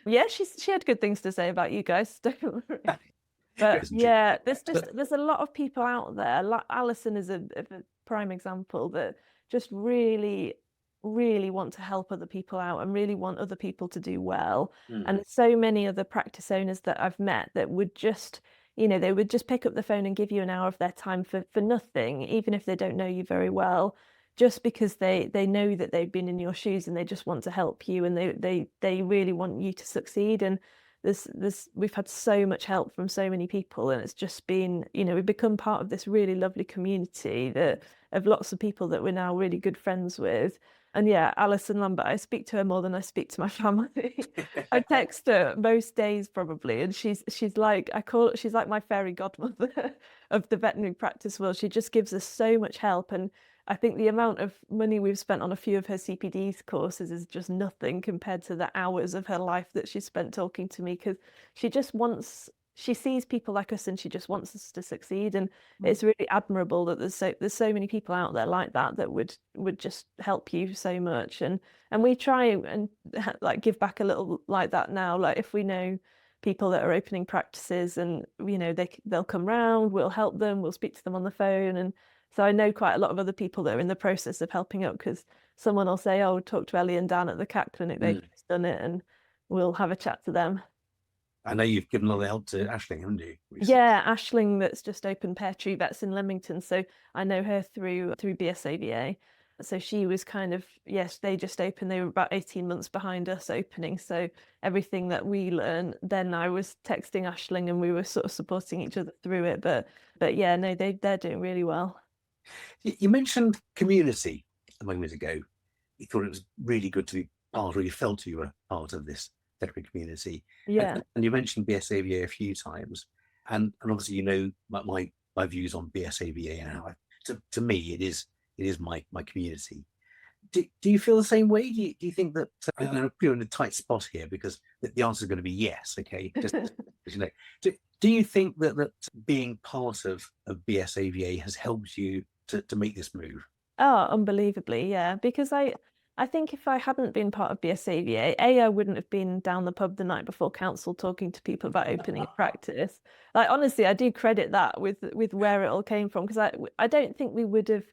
Yeah, she had good things to say about you guys, don't worry. But yeah, there's a lot of people out there. Like Alison is a prime example that just really, really want to help other people out and really want other people to do well. And there's so many other practice owners that I've met that would just, they would just pick up the phone and give you an hour of their time for nothing, even if they don't know you very well, just because they know that they've been in your shoes and they just want to help you, and they really want you to succeed. And we've had so much help from so many people, and it's just been, we've become part of this really lovely community of lots of people that we're now really good friends with. And yeah, Alison Lambert, I speak to her more than I speak to my family. I text her most days probably, and she's like, she's like my fairy godmother of the veterinary practice world. She just gives us so much help, and I think the amount of money we've spent on a few of her CPD's courses is just nothing compared to the hours of her life that she spent talking to me, because she sees people like us and she just wants us to succeed. And it's really admirable that there's so many people out there like that would just help you so much. And we try and like give back a little like that now. Like if we know people that are opening practices and they'll come round, we'll help them, we'll speak to them on the phone. And so I know quite a lot of other people that are in the process of helping up, because someone will say, oh, talk to Ellie and Dan at the cat clinic, they've just done it, and we'll have a chat to them. I know you've given a lot of help to Aisling, haven't you? Yeah, Aisling, that's just opened Pear Tree Vets in Leamington. So I know her through BSAVA. So she was kind of, yes, they just opened, they were about 18 months behind us opening. So everything that we learned, then I was texting Aisling and we were sort of supporting each other through it. But yeah, no, they're doing really well. You mentioned community a moment ago. You thought it was really good to be part, or you felt you were part of this veterinary community. Yeah. And you mentioned BSAVA a few times. And obviously, my views on BSAVA now. To me, it is my community. Do you feel the same way? Do you think that I'm going to put you in a tight spot here, because the answer is going to be yes? Okay, just do you think that being part of BSAVA has helped you to make this move? Oh, unbelievably, yeah. Because I think if I hadn't been part of BSAVA, I wouldn't have been down the pub the night before council talking to people about opening a practice. Like honestly, I do credit that with where it all came from, because I don't think we would have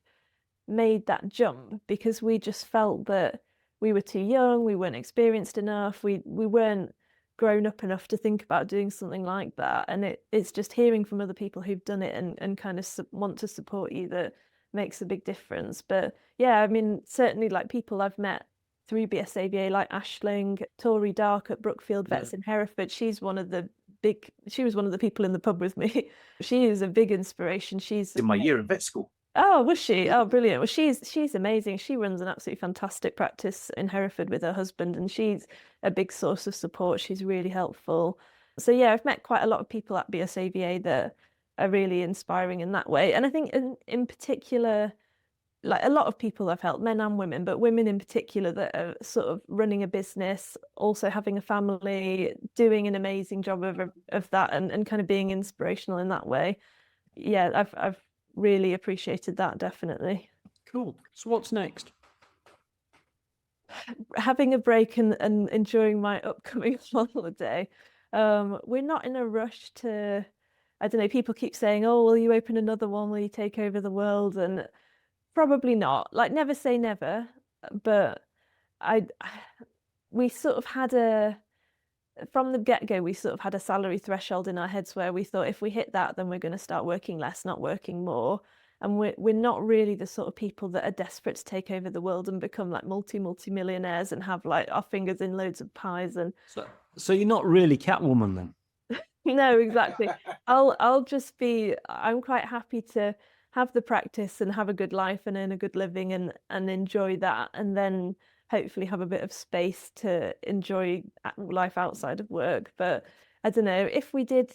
made that jump, because we just felt that we were too young, we weren't experienced enough, we weren't grown up enough to think about doing something like that. And it's just hearing from other people who've done it and kind of want to support you that makes a big difference. But yeah, I mean, certainly like people I've met through BSAVA, like Aisling, Tori Dark at Brookfield Vets in Hereford. She was one of the people in the pub with me. She is a big inspiration. She's in my year at vet school. Oh, was she? Oh, brilliant. Well, she's amazing. She runs an absolutely fantastic practice in Hereford with her husband, and she's a big source of support. She's really helpful. So yeah, I've met quite a lot of people at BSAVA that are really inspiring in that way. And I think in particular, like a lot of people I've helped, men and women, but women in particular that are sort of running a business, also having a family, doing an amazing job of that, and kind of being inspirational in that way. Yeah, I've really appreciated that, definitely. Cool. So what's next? Having a break and enjoying my upcoming holiday. We're not in a rush to, I don't know, people keep saying, oh, will you open another one? Will you take over the world? And probably not. Like, never say never. But we sort of had from the get-go, we sort of had a salary threshold in our heads where we thought if we hit that, then we're going to start working less, not working more. And we're not really the sort of people that are desperate to take over the world and become like multi-millionaires and have like our fingers in loads of pies. And so you're not really Catwoman then? No, exactly. I'm quite happy to have the practice and have a good life and earn a good living and enjoy that, and then hopefully have a bit of space to enjoy life outside of work. But I don't know, if we did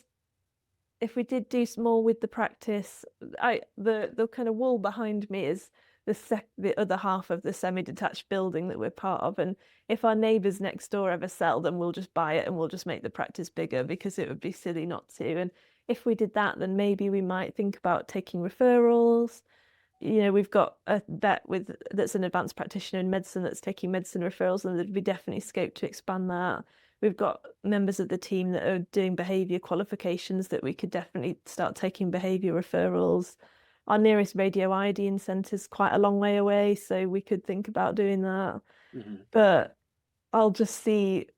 do more with the practice, the kind of wall behind me is the other half of the semi-detached building that we're part of. And if our neighbours next door ever sell, then we'll just buy it and we'll just make the practice bigger, because it would be silly not to. And if we did that, then maybe we might think about taking referrals. You know, we've got a vet that's an advanced practitioner in medicine that's taking medicine referrals, and there'd be definitely scope to expand that. We've got members of the team that are doing behaviour qualifications that we could definitely start taking behaviour referrals. Our nearest radioiodine centre is quite a long way away, so we could think about doing that. Mm-hmm. But I'll just see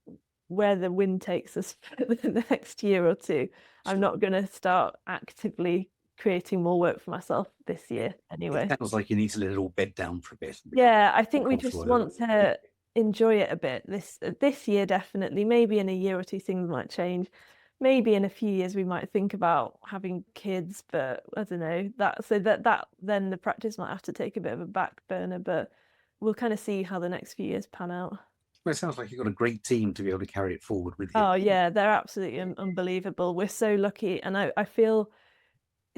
where the wind takes us for the next year or two. I'm not going to start actively creating more work for myself this year anyway. It sounds like you need to let it all bed down for a bit. Yeah, I think we just want to enjoy it a bit this year, definitely. Maybe in a year or two things might change. Maybe in a few years we might think about having kids, but I don't know. That then the practice might have to take a bit of a back burner, but we'll kind of see how the next few years pan out. Well, it sounds like you've got a great team to be able to carry it forward with you. Oh yeah, they're absolutely unbelievable. We're so lucky, and I feel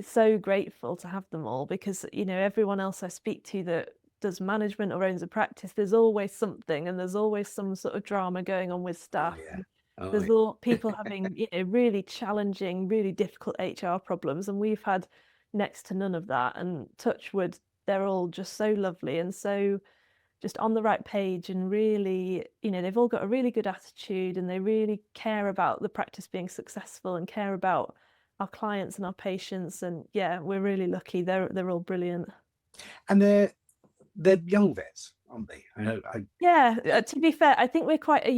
so grateful to have them all, because everyone else I speak to that does management or owns a practice, there's always something, and there's always some sort of drama going on with staff. yeah. Oh, There's yeah. all people having really challenging, really difficult HR problems, and we've had next to none of that. And touch wood, they're all just so lovely and so just on the right page, and really, they've all got a really good attitude, and they really care about the practice being successful and care about our clients and our patients. And yeah, we're really lucky. They're all brilliant. And they're young vets, aren't they? Yeah, to be fair, I think we're quite a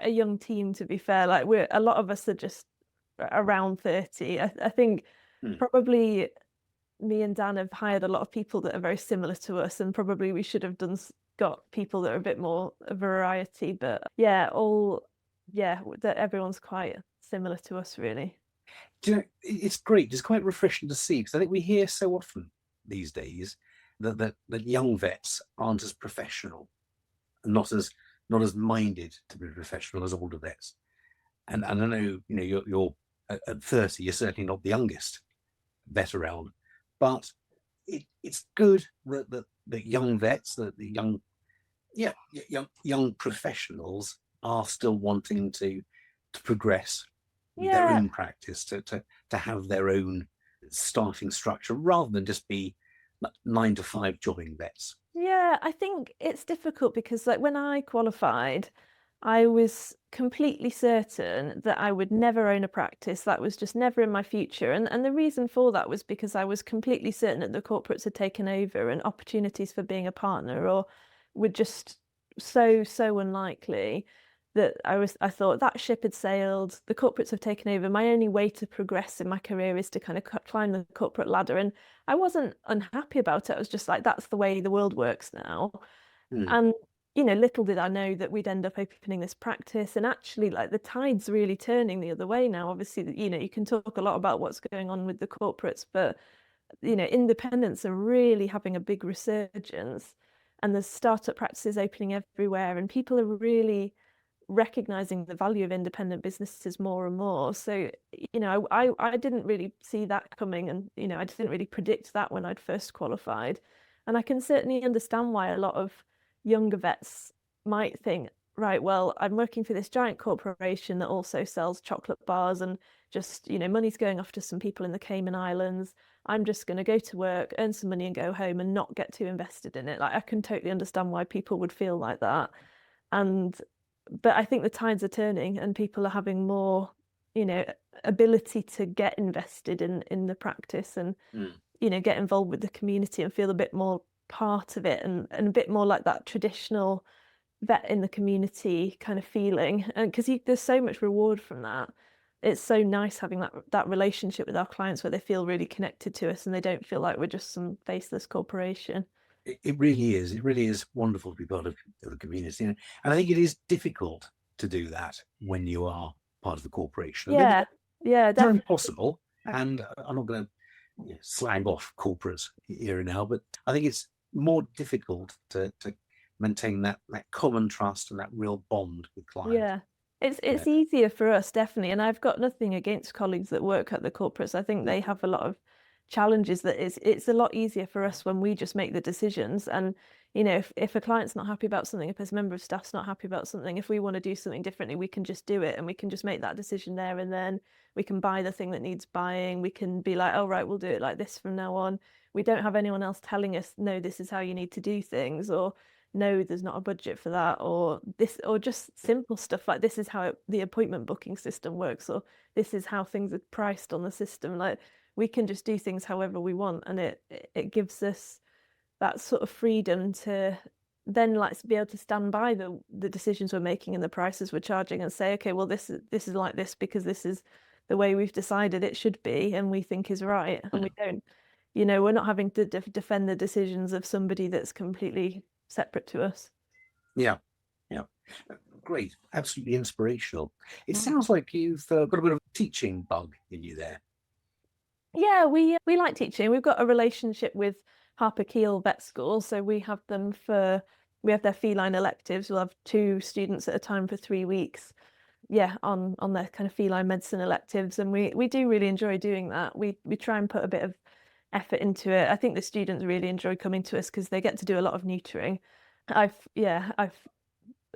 young team, to be fair. Like, a lot of us are just around 30. I think probably me and Dan have hired a lot of people that are very similar to us, and probably we should have got people that are a bit more a variety. But yeah, that everyone's quite similar to us, really. Do you know, it's great. It's quite refreshing to see, because I think we hear so often these days that young vets aren't as professional, and not as minded to be professional as older vets. And I know, you're at 30, you're certainly not the youngest vet around, but it's good that young vets, the young professionals are still wanting to progress their own practice, to have their own starting structure, rather than just be 9 to 5 jobbing vets. Yeah, I think it's difficult because, like, when I qualified, I was completely certain that I would never own a practice. That was just never in my future. And the reason for that was because I was completely certain that the corporates had taken over, and opportunities for being a partner or were just so unlikely, that I thought that ship had sailed. The corporates have taken over. My only way to progress in my career is to kind of climb the corporate ladder. And I wasn't unhappy about it. I was just like, that's the way the world works now. And little did I know that we'd end up opening this practice, and actually, like, the tide's really turning the other way now. Obviously, you can talk a lot about what's going on with the corporates, but independents are really having a big resurgence, and there's startup practices opening everywhere, and people are really recognizing the value of independent businesses more and more. So I didn't really see that coming, and I didn't really predict that when I'd first qualified. And I can certainly understand why a lot of younger vets might think, right, well, I'm working for this giant corporation that also sells chocolate bars, and just money's going off to some people in the Cayman Islands. I'm just going to go to work, earn some money, and go home, and not get too invested in it. Like, I can totally understand why people would feel like that. But I think the tides are turning, and people are having more, ability to get invested in the practice, and get involved with the community and feel a bit more part of it, and a bit more like that traditional vet in the community kind of feeling. And because there's so much reward from that, it's so nice having that relationship with our clients where they feel really connected to us, and they don't feel like we're just some faceless corporation. It really is. It really is wonderful to be part of the community. And I think it is difficult to do that when you are part of the corporation. Yeah, It's definitely. impossible. And I'm not going to slang off corporates here and now, but I think it's more difficult to maintain that common trust and that real bond with clients. Yeah. It's easier for us, definitely. And I've got nothing against colleagues that work at the corporates. I think they have a lot of challenges that it's a lot easier for us when we just make the decisions. And if a client's not happy about something, if a member of staff's not happy about something, if we want to do something differently, we can just do it, and we can just make that decision there and then. We can buy the thing that needs buying. We can be like, oh right, we'll do it like this from now on. We don't have anyone else telling us, no, this is how you need to do things, or no, there's not a budget for that, or this, or just simple stuff like this is how the appointment booking system works, or this is how things are priced on the system. Like, we can just do things however we want, and it gives us that sort of freedom to then, like, be able to stand by the decisions we're making and the prices we're charging, and say, okay, well, this is like this because this is the way we've decided it should be and we think is right. And we don't, we're not having to defend the decisions of somebody that's completely separate to us. Yeah. Great. Absolutely inspirational. It sounds like you've got a bit of a teaching bug in you there. Yeah, we like teaching. We've got a relationship with Harper Keel Vet School, so we have their feline electives. We'll have 2 students at a time for 3 weeks. on their kind of feline medicine electives, and we do really enjoy doing that. We try and put a bit of effort into it. I think the students really enjoy coming to us because they get to do a lot of neutering. I've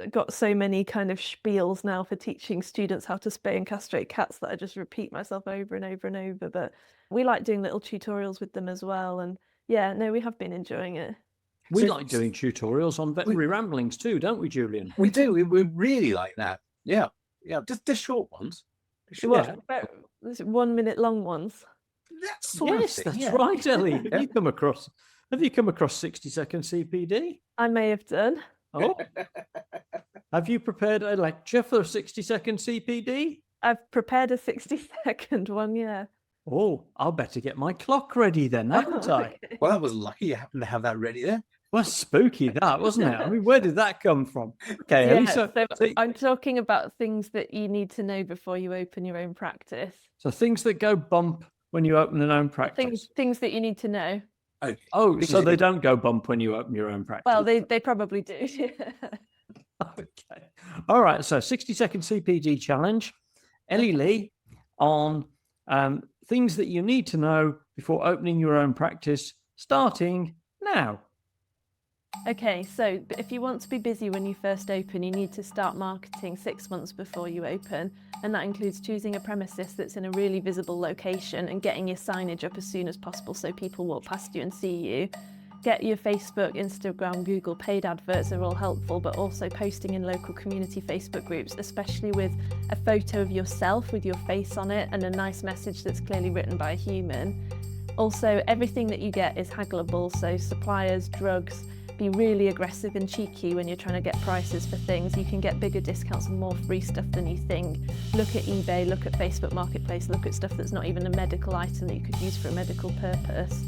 got so many kind of spiels now for teaching students how to spay and castrate cats that I just repeat myself over and over and over. But we like doing little tutorials with them as well. And yeah, no, we have been enjoying it. We like doing tutorials on Veterinary Ramblings too, don't we, Julian? We do. We really like that. Yeah. Just short ones. What, about 1 minute long ones? That sort of thing. That's right, Ellie. Have you come across 60-second CPD? I may have done. Oh, have you prepared a lecture for 60-second CPD? I've prepared a 60-second one, yeah. Oh, I'll better get my clock ready then, haven't I? Okay. Well, that was lucky you happened to have that ready there. Well, spooky that, wasn't it? I mean, where did that come from? Okay, Ellie, Yeah, so I'm talking about things that you need to know before you open your own practice. things that go bump when you open an own practice. Things that you need to know. Okay. Oh, so they don't go bump when you open your own practice? Well, they probably do. Okay. All right. So 60-second CPD challenge. Ellie Lee on things that you need to know before opening your own practice, starting now. Okay, so if you want to be busy when you first open, you need to start marketing 6 months before you open. And that includes choosing a premises that's in a really visible location and getting your signage up as soon as possible so people walk past you and see you. Get your Facebook, Instagram, Google paid adverts are all helpful, but also posting in local community Facebook groups, especially with a photo of yourself with your face on it and a nice message that's clearly written by a human. Also, everything that you get is haggleable, so suppliers, drugs. Be really aggressive and cheeky when you're trying to get prices for things. You can get bigger discounts and more free stuff than you think. Look at eBay, look at Facebook Marketplace, look at stuff that's not even a medical item that you could use for a medical purpose.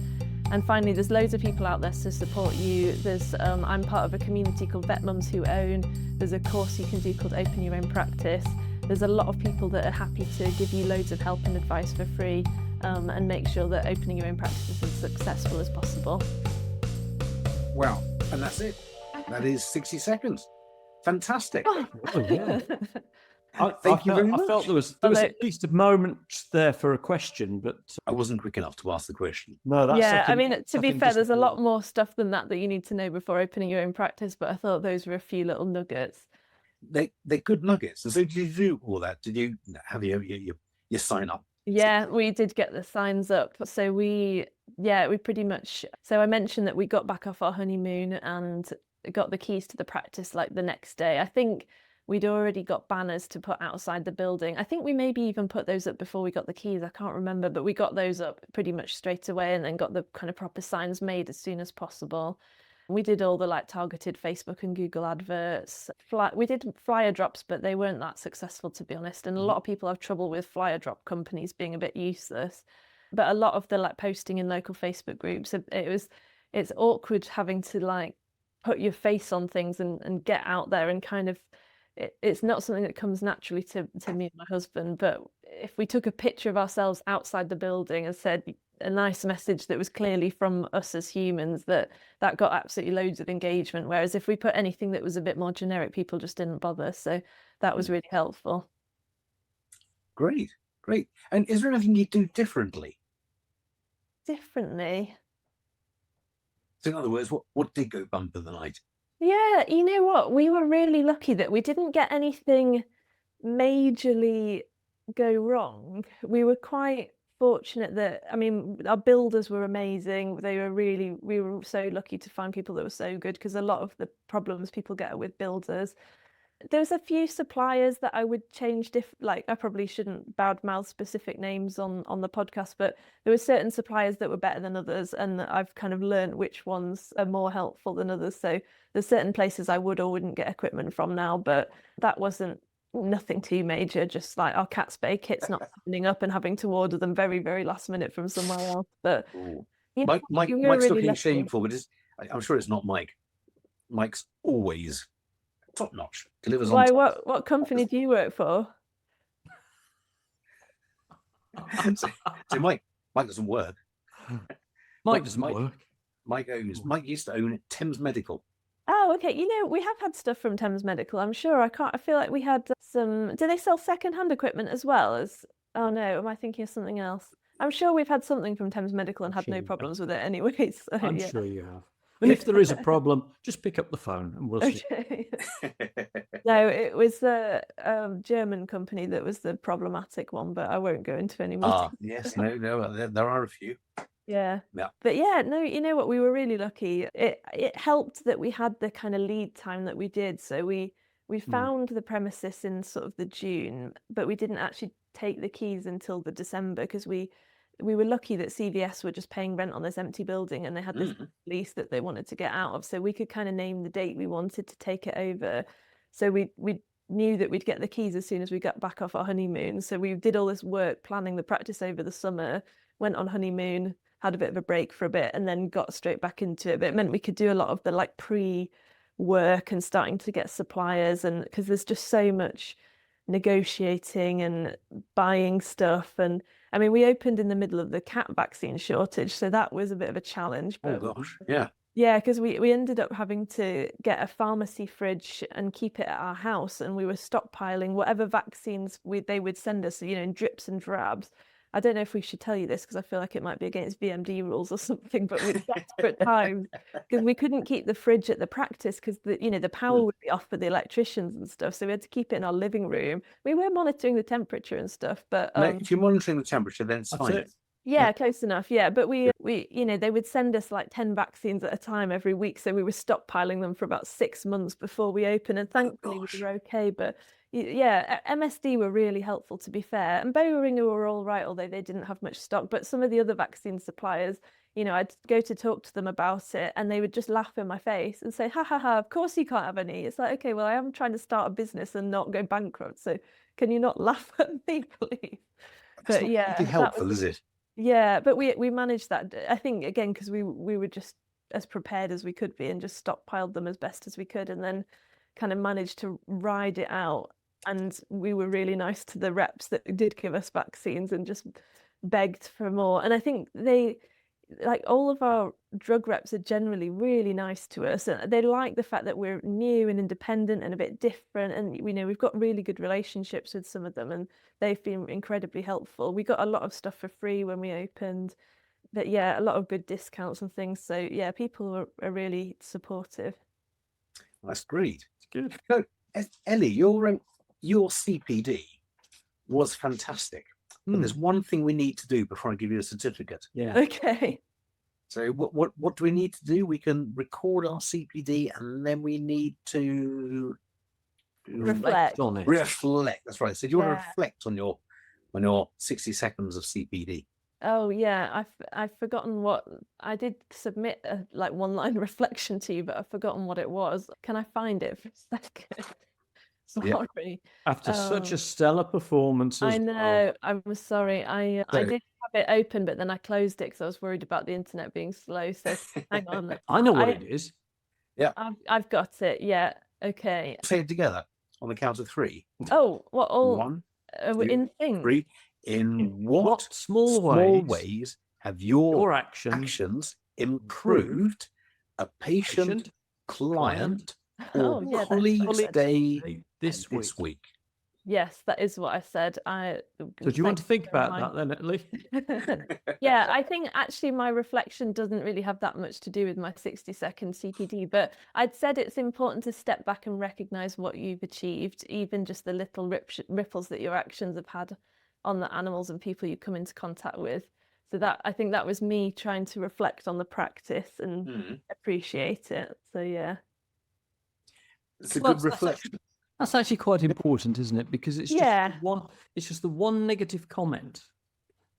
And finally, there's loads of people out there to support you. I'm part of a community called Vet Mums Who Own. There's a course you can do called Open Your Own Practice. There's a lot of people that are happy to give you loads of help and advice for free and make sure that opening your own practice is as successful as possible. Wow. And that's it. That is 60 seconds. Fantastic. Oh, yeah. Thank you very much. I felt there was at least a moment there for a question, but I wasn't quick enough to ask the question. no, that's I mean, to be fair, there's a lot more stuff than that you need to know before opening your own practice, but I thought those were a few little nuggets. They're good nuggets. And so did you do all that? Did you have your sign up? Yeah, we did get the signs up. So we pretty much, so I mentioned that we got back off our honeymoon and got the keys to the practice like the next day. I think we'd already got banners to put outside the building. I think we maybe even put those up before we got the keys. I can't remember, but we got those up pretty much straight away and then got the kind of proper signs made as soon as possible. We did all the targeted Facebook and Google adverts. We did flyer drops, but they weren't that successful, to be honest. And a lot of people have trouble with flyer drop companies being a bit useless. But a lot of the posting in local Facebook groups, it's awkward having to put your face on things and get out there and kind of, it's not something that comes naturally to me and my husband. But if we took a picture of ourselves outside the building and said a nice message that was clearly from us as humans, that got absolutely loads of engagement. Whereas if we put anything that was a bit more generic, people just didn't bother. So that was really helpful. Great. And is there anything you do differently? Differently? So in other words, what did go bump in the night? Yeah, you know what? We were really lucky that we didn't get anything majorly go wrong. We were quite fortunate that, I mean, our builders were amazing. We were so lucky to find people that were so good, because a lot of the problems people get with builders, there's a few suppliers that I would change I probably shouldn't badmouth specific names on the podcast, but there were certain suppliers that were better than others, and I've kind of learned which ones are more helpful than others. So there's certain places I would or wouldn't get equipment from now, but that wasn't nothing too major, just our cat spay kit's not turning up and having to order them very, very last minute from somewhere else. But Mike's really looking shameful, but I'm sure it's not Mike. Mike's always top notch. Delivers on time. What company do you work for? so Mike doesn't work. Mike doesn't work. Mike used to own Thames Medical. Oh, okay. We have had stuff from Thames Medical. I'm sure. I feel like we had some. Do they sell second-hand equipment as well as? Oh no, am I thinking of something else? I'm sure we've had something from Thames Medical and I'm had sure no you have. problems with it anyway. So I'm yeah. sure you have. And if there is a problem, just pick up the phone and we'll see. Okay. No, it was the German company that was the problematic one, but I won't go into any more. Yes, no, there are a few. Yeah. Yeah. But yeah, no, you know what? We were really lucky. It helped that we had the kind of lead time that we did. So we found the premises in sort of the June, but we didn't actually take the keys until the December because we were lucky that CVS were just paying rent on this empty building and they had this lease that they wanted to get out of. So we could kind of name the date we wanted to take it over. So we knew that we'd get the keys as soon as we got back off our honeymoon. So we did all this work planning the practice over the summer, went on honeymoon, had a bit of a break for a bit, and then got straight back into it. But it meant we could do a lot of the like pre-work and starting to get suppliers, and because there's just so much negotiating and buying stuff. And I mean, we opened in the middle of the cat vaccine shortage, so that was a bit of a challenge. Oh But gosh, yeah. yeah, because we ended up having to get a pharmacy fridge and keep it at our house, and we were stockpiling whatever vaccines they would send us, in drips and drabs. I don't know if we should tell you this because I feel like it might be against VMD rules or something, but with desperate times because we couldn't keep the fridge at the practice because the power would be off for the electricians and stuff. So we had to keep it in our living room. We were monitoring the temperature and stuff, but If you're monitoring the temperature, then it's That's fine. it. yeah, close enough. Yeah, but we they would send us like 10 vaccines at a time every week, so we were stockpiling them for about 6 months before we opened, and thankfully we were okay. But yeah, MSD were really helpful, to be fair, and Boehringer were all right, although they didn't have much stock. But some of the other vaccine suppliers, I'd go to talk to them about it, and they would just laugh in my face and say, "Ha ha ha! Of course you can't have any." It's like, okay, well, I am trying to start a business and not go bankrupt, so can you not laugh at me, please? That's But not yeah, really helpful, is it? yeah, but we managed that. I think again because we were just as prepared as we could be and just stockpiled them as best as we could, and then kind of managed to ride it out. And we were really nice to the reps that did give us vaccines and just begged for more. And I think all of our drug reps are generally really nice to us, and they like the fact that we're new and independent and a bit different. And we've got really good relationships with some of them, and they've been incredibly helpful. We got a lot of stuff for free when we opened, but yeah, a lot of good discounts and things. So yeah, people are really supportive. That's great. It's good. So, Ellie, your CPD was fantastic. But there's one thing we need to do before I give you a certificate. Yeah. Okay. So what do we need to do? We can record our CPD, and then we need to Reflect on it. reflect. That's right. So do you want to Yeah. reflect on your 60 seconds of CPD? Oh yeah, I've forgotten what I did submit a one-line reflection to you, but I've forgotten what it was. Can I find it for a second? Sorry. After such a stellar performance as I know. I'm sorry. I So- did have it open, but then I closed it because I was worried about the internet being slow. So hang on. I know what it is. I've got it. Yeah. Okay. Say it together on the count of 3. Oh, what all 1, in things? 3. In what small ways have your your actions actions improved a patient, client, Oh, or yeah, that's colleague's solid. day this week. this week? Yes, that is what I said. So do you want to think about that then, Ellie? Yeah, I think actually my reflection doesn't really have that much to do with my 60-second CPD, but I'd said it's important to step back and recognize what you've achieved, even just the little ripples that your actions have had on the animals and people you come into contact with. So I think that was me trying to reflect on the practice and appreciate it. So yeah. It's a Well, good reflection. That's actually quite important, isn't it? Because it's just the one negative comment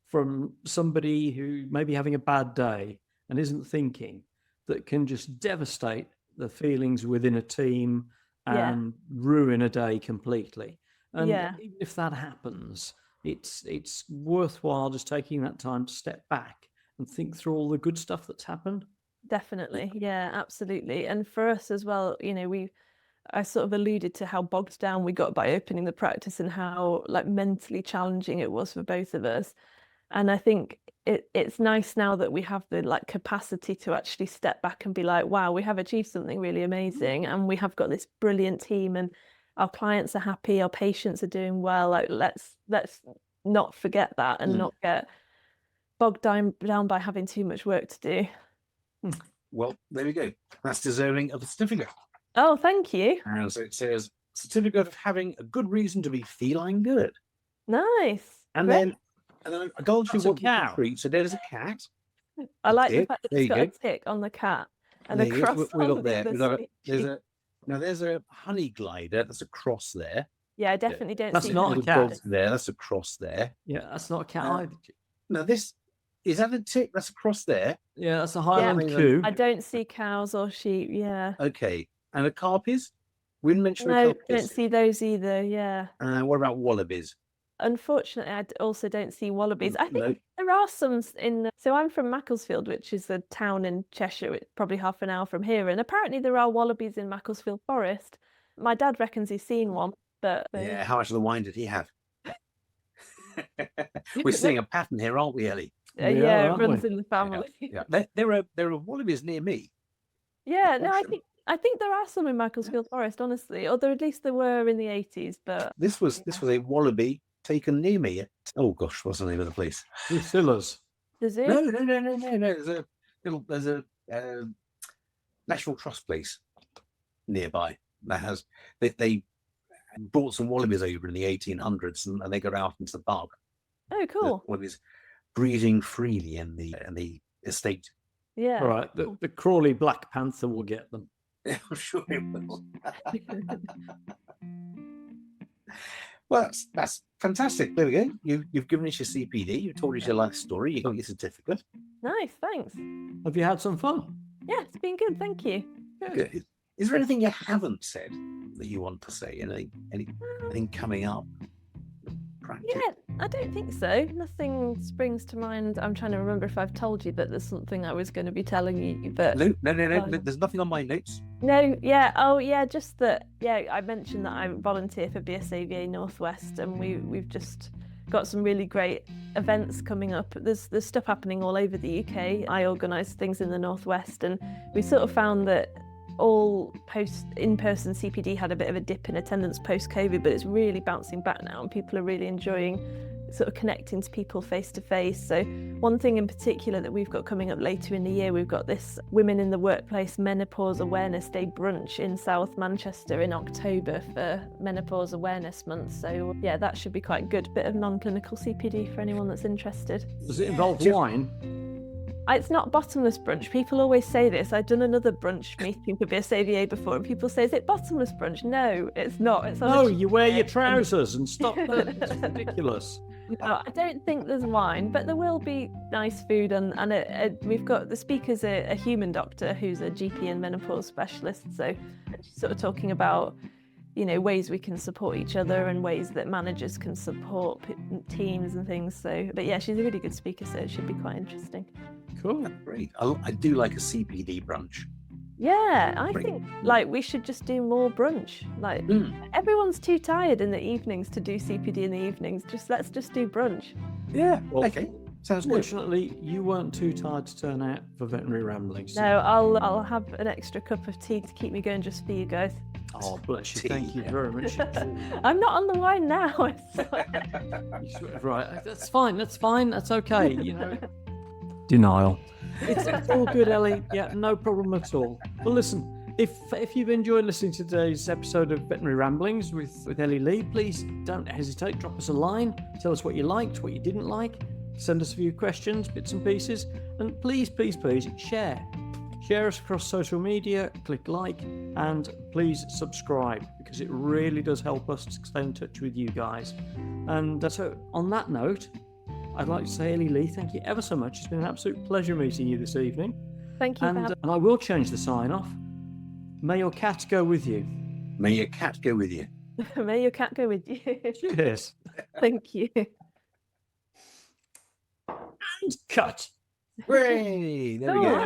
from somebody who may be having a bad day and isn't thinking that can just devastate the feelings within a team and ruin a day completely. And even if that happens, it's worthwhile just taking that time to step back and think through all the good stuff that's happened. Definitely. Yeah, absolutely. And for us as well, I sort of alluded to how bogged down we got by opening the practice and how mentally challenging it was for both of us. And I think it's nice now that we have the like capacity to actually step back and be like, wow, we have achieved something really amazing, and we have got this brilliant team, and our clients are happy, our patients are doing well. Like let's not forget that and not get bogged down by having too much work to do. Well, there we go. That's deserving of a certificate. Oh, thank you. And so it says certificate of having a good reason to be feline good. Nice. And Great. then I go to That's a what cow. treat. So there's a cat. I like the There fact that you it's got a go. tick on the cat and There a you go. cross We on got the there. other We got species. there's a honey glider. That's a cross there. Yeah, I definitely don't That's see not a that. cat. Dog there. That's a cross there. Yeah, that's not a cat Uh, either. Now this is that a tick? That's a cross there. Yeah, that's a Highland Yeah. coo. I don't see cows or sheep. Yeah. Okay. And a carpis? We didn't mention a No, carpis. don't see those either. Yeah. What about wallabies? Unfortunately, also don't see wallabies. I think No. there are some in. So I'm from Macclesfield, which is a town in Cheshire, it's probably half an hour from here, and apparently there are wallabies in Macclesfield Forest. My dad reckons he's seen one, but Yeah. How much of the wine did he have? We're seeing a pattern here, aren't we, Ellie? yeah, it aren't runs we? in the family. Yeah. There are wallabies near me. Yeah, no, Awesome. I think there are some in Macclesfield Forest, honestly, or at least there were in the 80s. But This was a wallaby taken near me. Oh gosh, what's the name of the place? Lucillas. the zoo. No. There's a National Trust place nearby that has they brought some wallabies over in the 1800s and they got out into the park. Oh, The cool. wallabies breeding freely in the estate. Yeah. All right, the Crawley Black Panther will get them. I'm sure it will. Well, that's fantastic. There we go. You've given us your CPD. You've told us your life story. You got your certificate. Nice, thanks. Have you had some fun? Yeah, it's been good, thank you. Good. Is there anything you haven't said that you want to say? Anything coming up? Practice? Yeah, I don't think so. Nothing springs to mind. I'm trying to remember if I've told you that there's something I was going to be telling you, but No. There's nothing on my notes. no, yeah, oh yeah, just that. Yeah, I mentioned that I volunteer for BSAVA Northwest, and we've just got some really great events coming up. There's stuff happening all over the UK. I organise things in the Northwest, and we sort of found that all in-person CPD had a bit of a dip in attendance post-COVID, but it's really bouncing back now, and people are really enjoying sort of connecting to people face to face. So one thing in particular that we've got coming up later in the year, we've got this Women in the Workplace Menopause Awareness Day brunch in South Manchester in October for Menopause Awareness Month. So yeah, that should be quite good. Bit of non-clinical CPD for anyone that's interested. Does it involve wine? It's not bottomless brunch. People always say this. I've done another brunch meeting for BSAVA before, and people say, is it bottomless brunch? No, it's not. It's on a No, you wear your Tuesday. trousers and stop that. It's ridiculous. No, I don't think there's wine, but there will be nice food, and we've got the speaker's a human doctor who's a GP and menopause specialist, so she's sort of talking about, you know, ways we can support each other and ways that managers can support teams and things. So, but yeah, she's a really good speaker, so it should be quite interesting. Cool. Great. I do like a CPD brunch. Yeah, I Great. think like we should just do more brunch. Like everyone's too tired in the evenings to do CPD in the evenings. Let's just do brunch. Yeah. Well, Okay. Sounds good. Fortunately, you weren't too tired to turn out for Veterinary Ramblings. No, I'll have an extra cup of tea to keep me going just for you guys. Oh, bless you. Tea, Thank you yeah. very much. I'm not on the wine now. Right. That's fine. That's okay. You know. Denial. It's all good, Ellie. Yeah, no problem at all. Well, listen, if you've enjoyed listening to today's episode of Veterinary Ramblings with Ellie Lee, please don't hesitate. Drop us a line. Tell us what you liked, what you didn't like. Send us a few questions, bits and pieces. And please share. Share us across social media, click like, and please subscribe, because it really does help us to stay in touch with you guys. And so on that note, I'd like to say, Ellie Lee, thank you ever so much. It's been an absolute pleasure meeting you this evening. Thank you. And I will change the sign off. May your cat go with you. May your cat go with you. May your cat go with you. Cheers. Thank you. And cut. Hooray! There we Oh, go.